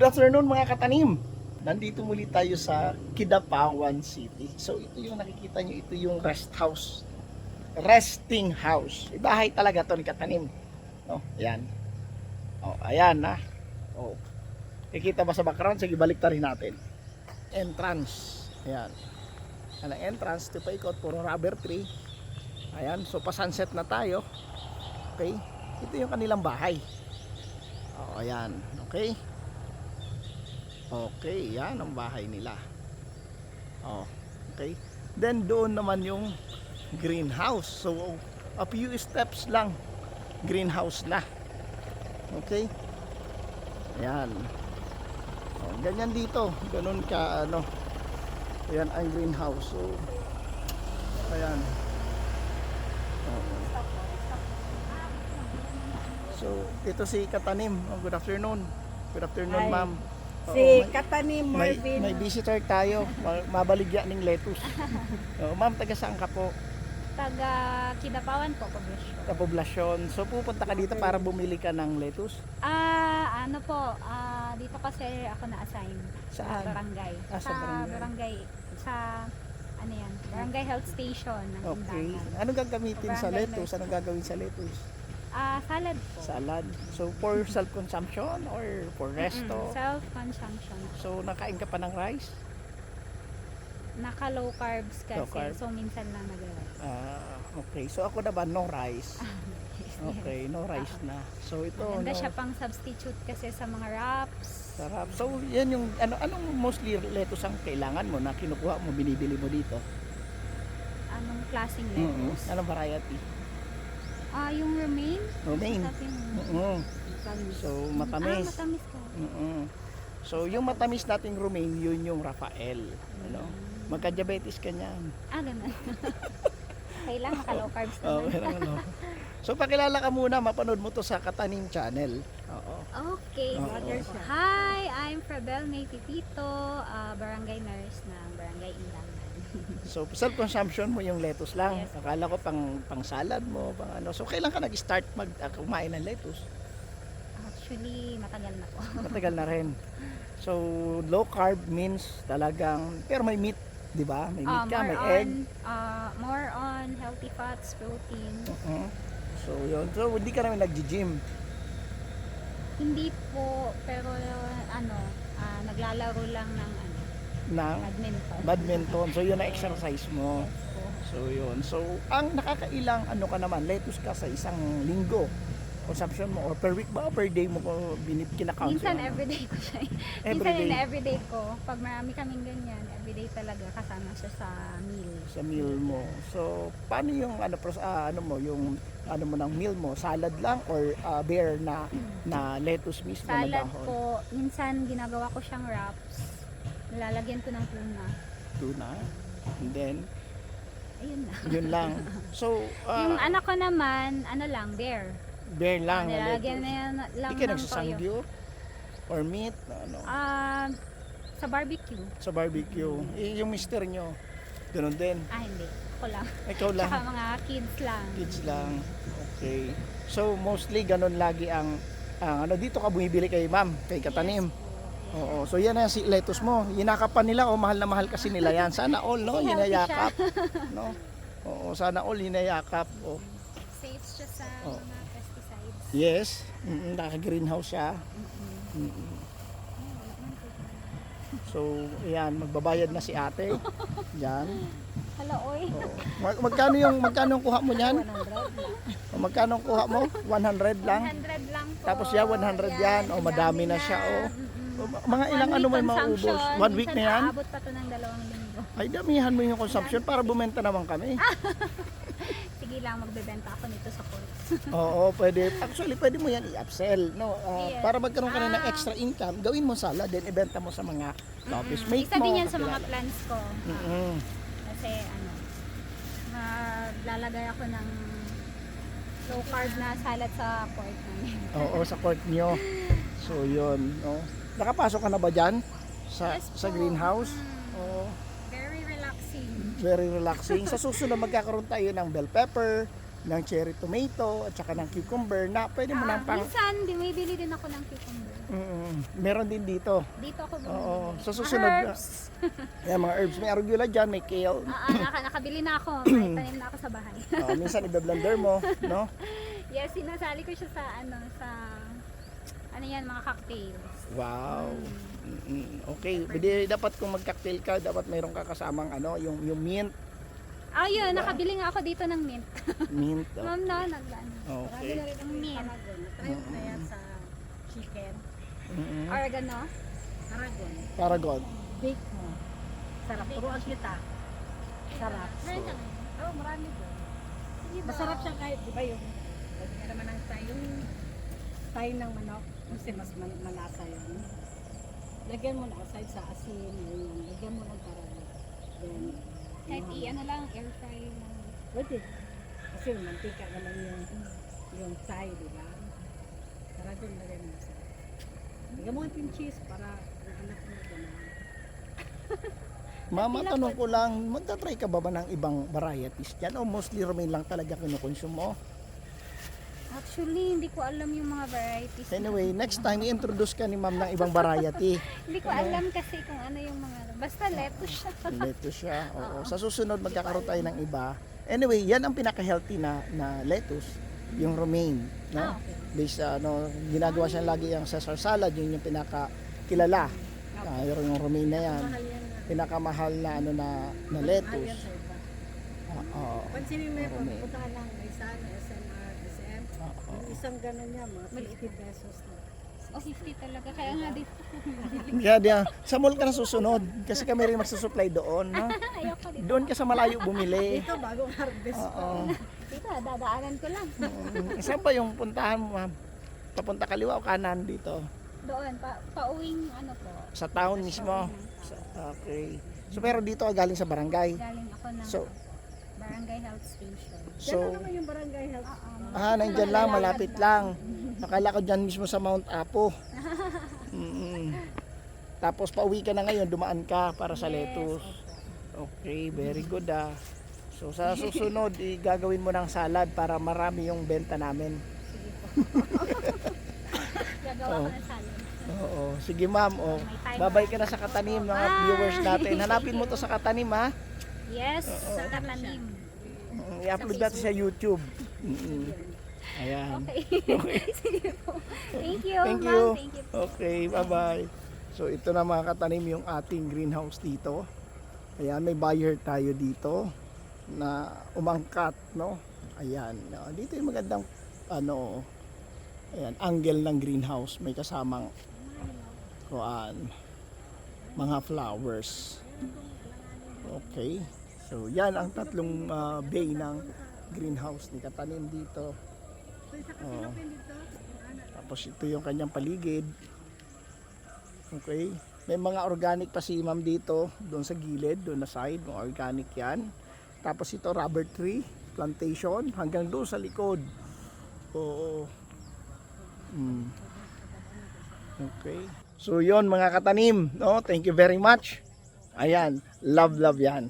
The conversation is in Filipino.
afternoon mga katanim. Nandito muli tayo sa Kidapawan City. So ito yung nakikita nyo, ito yung rest house. Resting house. Bahay talaga to ni katanim. No, ayan. Oh, ayan na. Oh. Kikita ba sa background? Sige, balik rin natin. Entrance. Ayan. Ang entrance, ito pa ikot, puro rubber tree. Ayan, so pa sunset na tayo. Okay? Ito yung kanilang bahay. Oh, ayan. Okay? Okay, yan ang bahay nila. Oh, okay. Then doon naman yung greenhouse. So a few steps lang greenhouse na. Okay? Ayan. Oh, ganyan dito. Ganun ka ano. Ayan ang greenhouse. So ayan. Oh. So ito si Katanim. Oh, good afternoon. Good afternoon, Hi. ma'am. Si Oo, Katanim may Marvin. visitor tayo. Mabaligya ng lettuce. Oh, ma'am, taga saan ka po? Taga Kidapawan po, Poblasyon. Kapoblasyon. So pupunta ka dito para bumili ka ng lettuce? Ano po, dito kasi ako na-assign Saan? sa barangay. Sa barangay. barangay, sa, ano yan, barangay health station ng Okay. Indangan. Anong gagamitin sa Barangay lettuce? Anong gagawin sa lettuce? Salad po. Salad. So for self-consumption or for resto? Self-consumption. So nakain ka pa ng rice? Naka low carbs kasi, Low carb. so minsan lang nag-rice. Okay. So ako naman no rice. Okay, no rice na. So ito Maganda no. siya pang substitute kasi sa mga wraps. Sarap. So yan yung anong mostly lettuce ang kailangan mo na kinukuha mo, binibili mo dito? Anong klaseng lettuce? Anong variety? Yung romaine. Romaine. Sabi mo. So matamis. Matamis ka. So yung matamis nating romaine, yun yung Rafael. Ano? Magka-diabetes ka niyan. Ganun. Kailangan naka low carbs Oh, naman. ano. So pakilala ka muna, mapanood mo to sa Katanim channel. Oo. Okay. Oo. Hi, I'm Frabel May Titito, barangay nurse ng Barangay Indangan. So self-consumption mo yung lettuce lang. Yes. Akala ko pang salad mo, pang ano. So kailan ka nag-start kumain ng lettuce? Actually, matagal na po. Matagal na rin. So low carb means talagang pero may meat, 'di ba? May meat ka, may egg. More on healthy fats, protein. So yun. So hindi ka naman nag-gym. Hindi po, pero naglalaro lang ng ng badminton. badminton. So yun ang exercise mo. Yes po. So yun. So ang nakakailang ano ka naman, lettuce ka sa isang linggo. Consumption mo or per week ba o per day mo ko kinakount? Minsan yung ano? everyday ko siya. Everyday. Minsan everyday ko. Pag marami kaming ganyan, everyday talaga kasama siya sa meal. Sa meal mo. So paano yung ano mo yung ano mo ng meal mo? Salad lang or bare na lettuce mismo na Salad dahon? po, minsan ginagawa ko siyang wraps. Nilalagyan ko ng tuna. Tuna. And then Ayun na. yun lang. So Yung anak ko naman, bear. bare lang na Nilalagyan na lettuce. yan lang Hindi ka ng toyo. nagsasangyo or meat ano Sa barbecue. sa barbecue. Yung mister nyo ganun din. Hindi. Ako lang. Ikaw lang. Tsaka mga kids lang. Kids lang. Okay. So mostly ganun lagi ang ano dito ka bumibili kay ma'am, kay Katanim. Yes po. Oo. So yan ang si lettuce mo. Yinakapan nila mahal na mahal kasi nila yan. Sana all no, Kasi healthy hinayakap. No? Oo, sana all hinayakap. Oh. Safe siya sa mga pesticides. Yes. Naka-greenhouse siya. So, ayan, magbabayad na si ate. Diyan. Hala, oy. Oo. Magkano yung kuha mo niyan? 100 Magkano ang kuha mo? 100 lang. 100 lang po. Tapos yan, 100 yan. O, madami na siya. Mga ilang ano may maubos? 1 week na yan? Aabot pa to ng 2 linggo. Ay, damihan mo yung consumption para bumenta naman kami. Sige lang, magbebenta ako nito sa court. Oo, pwede. Actually, pwede mo yan i-upsell. No? Yes. Para magkaroon ka na ng extra income, gawin mo salad, then ibenta mo sa mga office mate Isa mo. din yan sa mga kakilala. plans ko. Mm-mm. Kasi maglalagay ako ng low carb na salad sa court namin. Oo, sa court nyo. So, yun. No? Nakapasok ka na ba dyan? Yes Sa po. greenhouse? Oo. Very relaxing. Very relaxing. Sa susunod, magkakaroon tayo ng bell pepper, ng cherry tomato at saka ng cucumber na pwede mo nang pang... Minsan, bumibili din ako ng cucumber. Meron din dito. Dito ako bumibili. Oo. Sa susunod, Herbs. Yan, mga herbs. May arugula dyan, may kale. Nakabili na ako. May tanim na ako sa bahay. Minsan i-blender mo, no? Yes, sinasali ko siya sa ano yan, mga cocktails. Wow. Okay. Dapat kung mag-cocktail ka, dapat mayroon ka kasamang yung mint. Yun, nakabili nga ako dito ng mint. Mint. Ma'am na, naglaan. Okay. Ng mint. Try mo na yan sa chicken. Oregano. Aragon. Paragon. Bake mo. Sarap. Turuan kita. Sarap. Oh, marami doon. Masarap siya kahit, di ba yung lagyan naman ng tayo ng manok. Kasi mas malasa yun. Lagyan mo na aside sa asin. Yun. Lagyan mo ng paragon. Then, Kahit lang, air fry lang. pwede. Kasi mantika naman yung tayo, di ba? Paragon na rin masarap. Lagyan mo yung cheese para yung anak mo gano'n. Mama, tanong ko lang, magta-try ka ba ng ibang varieties dyan o mostly romaine lang talaga kinukonsume mo? Actually, hindi ko alam yung mga varieties. Anyway, next time i-introduce ka ni ma'am ng ibang variety. Hindi ko alam kasi kung ano yung mga... Basta lettuce siya. Lettuce siya. Oo. Sa susunod magkakaroon tayo ng iba. Anyway, yan ang pinaka-healthy na lettuce, yung romaine, no? Based sa ginagawa siya lagi yung Caesar salad, yun yung pinaka-kilala. Yung romaine na yan. Pinakamahal na na lettuce. Oo. Pansinin mo yung pagpuntahan lang may sana, SNR, SM. Yung isang gano'n niya, mga 50 pesos na. O 50 talaga. Kaya nga dito. Kaya sa mall ka na susunod kasi kami rin magsusupply doon, no? Ayoko dito. Doon ka sa malayo bumili. Ito, bagong harvest. Oo. Dito, dadaanan ko lang. Saan pa yung puntahan mo, ma'am? Papunta kaliwa o kanan dito? Doon, pauwing po. Sa town mismo? Okay. So pero dito ka galing sa barangay? Galing ako ng So- barangay health station. So, Diyan naman yung barangay health. nandyan lang, malapit lang. Nakala ko dyan mismo sa Mount Apo. Tapos pauwi ka na ngayon, dumaan ka para sa lettuce. Okay, very good So sa susunod, gagawin mo ng salad para marami yung benta namin. Gagawa ko ng salad. Oo, sige ma'am. Babay ka na sa Katanim mga viewers natin. Hanapin mo to sa Katanim ha. Yes, sa Katanim. I-upload natin sa YouTube. Ayan. Okay. Sige po. Thank you, Thank ma'am. you. Thank you. Okay, bye-bye. So ito na mga Katanim yung ating greenhouse dito. Ayan, may buyer tayo dito na umangkat, no? Ayan. Dito yung magandang ayan, angle ng greenhouse. May kasamang mga flowers. Okay. So yan ang tatlong bay ng greenhouse ni Katanim dito. Tapos ito yung kanyang paligid. Okay. May mga organic pa si ma'am dito, doon sa gilid, doon na side, mga organic yan. Tapos ito rubber tree plantation hanggang doon sa likod. Oo. Okay. So yon mga Katanim, no? Thank you very much. Ayan, love yan.